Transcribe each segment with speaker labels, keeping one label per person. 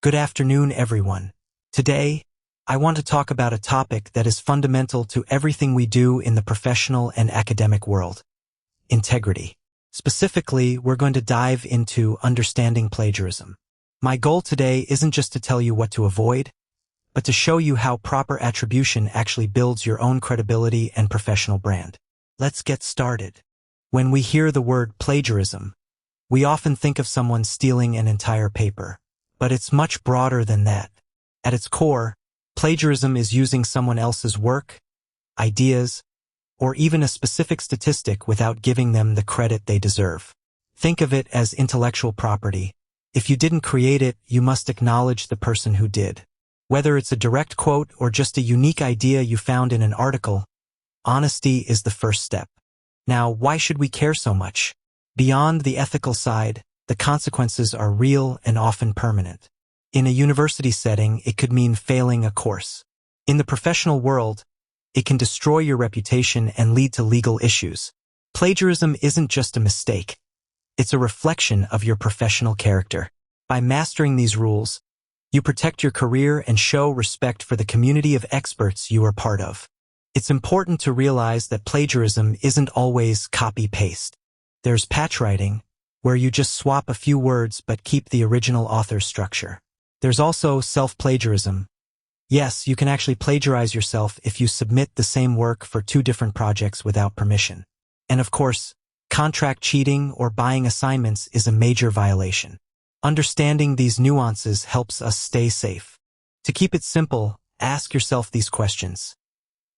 Speaker 1: Good afternoon, everyone. Today, I want to talk about a topic that is fundamental to everything we do in the professional and academic world: integrity. Specifically, we're going to dive into understanding plagiarism. My goal today isn't just to tell you what to avoid, but to show you how proper attribution actually builds your own credibility and professional brand. Let's get started. When we hear the word plagiarism, we often think of someone stealing an entire paper. But it's much broader than that. At its core, plagiarism is using someone else's work, ideas, or even a specific statistic without giving them the credit they deserve. Think of it as intellectual property. If you didn't create it, you must acknowledge the person who did. Whether it's a direct quote or just a unique idea you found in an article, honesty is the first step. Now, why should we care so much? Beyond the ethical side, the consequences are real and often permanent. In a university setting, it could mean failing a course. In the professional world, it can destroy your reputation and lead to legal issues. Plagiarism isn't just a mistake. It's a reflection of your professional character. By mastering these rules, you protect your career and show respect for the community of experts you are part of. It's important to realize that plagiarism isn't always copy-paste. There's patch writing, where you just swap a few words but keep the original author's structure. There's also self-plagiarism. Yes, you can actually plagiarize yourself if you submit the same work for 2 different projects without permission. And of course, contract cheating or buying assignments is a major violation. Understanding these nuances helps us stay safe. To keep it simple, ask yourself these questions.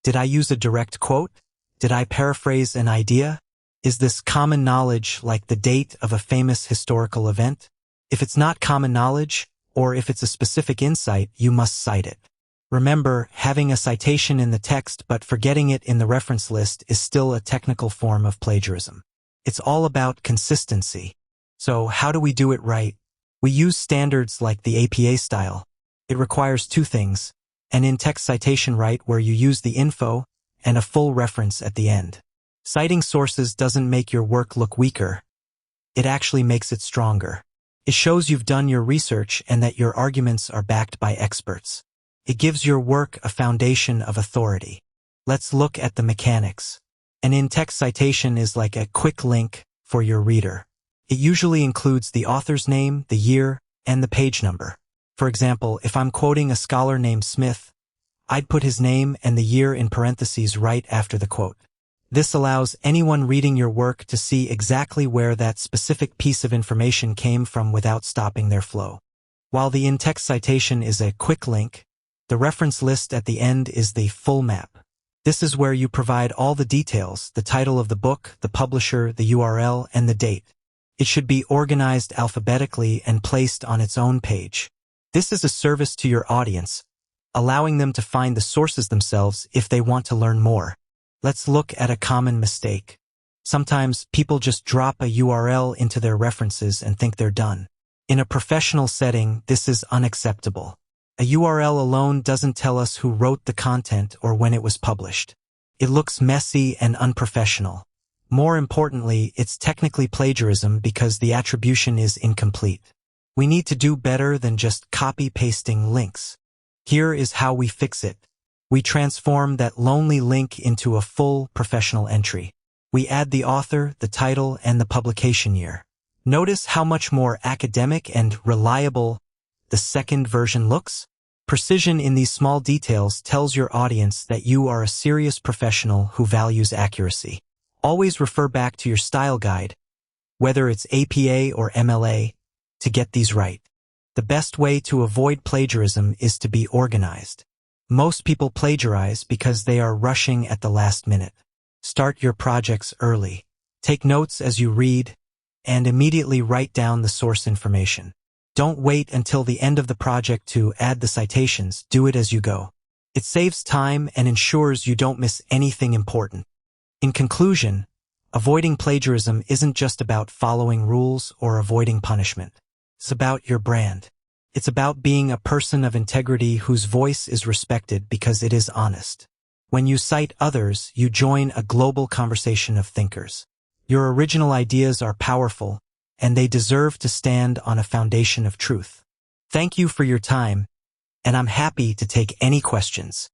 Speaker 1: Did I use a direct quote? Did I paraphrase an idea? Is this common knowledge, like the date of a famous historical event? If it's not common knowledge, or if it's a specific insight, you must cite it. Remember, having a citation in the text but forgetting it in the reference list is still a technical form of plagiarism. It's all about consistency. So how do we do it right? We use standards like the APA style. It requires 2 things: an in-text citation right where you use the info, and a full reference at the end. Citing sources doesn't make your work look weaker. It actually makes it stronger. It shows you've done your research and that your arguments are backed by experts. It gives your work a foundation of authority. Let's look at the mechanics. An in-text citation is like a quick link for your reader. It usually includes the author's name, the year, and the page number. For example, if I'm quoting a scholar named Smith, I'd put his name and the year in parentheses right after the quote. This allows anyone reading your work to see exactly where that specific piece of information came from without stopping their flow. While the in-text citation is a quick link, the reference list at the end is the full map. This is where you provide all the details: the title of the book, the publisher, the URL, and the date. It should be organized alphabetically and placed on its own page. This is a service to your audience, allowing them to find the sources themselves if they want to learn more. Let's look at a common mistake. Sometimes people just drop a URL into their references and think they're done. In a professional setting, this is unacceptable. A URL alone doesn't tell us who wrote the content or when it was published. It looks messy and unprofessional. More importantly, it's technically plagiarism because the attribution is incomplete. We need to do better than just copy-pasting links. Here is how we fix it. We transform that lonely link into a full professional entry. We add the author, the title, and the publication year. Notice how much more academic and reliable the second version looks? Precision in these small details tells your audience that you are a serious professional who values accuracy. Always refer back to your style guide, whether it's APA or MLA, to get these right. The best way to avoid plagiarism is to be organized. Most people plagiarize because they are rushing at the last minute. Start your projects early. Take notes as you read, and immediately write down the source information. Don't wait until the end of the project to add the citations. Do it as you go. It saves time and ensures you don't miss anything important. In conclusion, avoiding plagiarism isn't just about following rules or avoiding punishment. It's about your brand. It's about being a person of integrity whose voice is respected because it is honest. When you cite others, you join a global conversation of thinkers. Your original ideas are powerful, and they deserve to stand on a foundation of truth. Thank you for your time, and I'm happy to take any questions.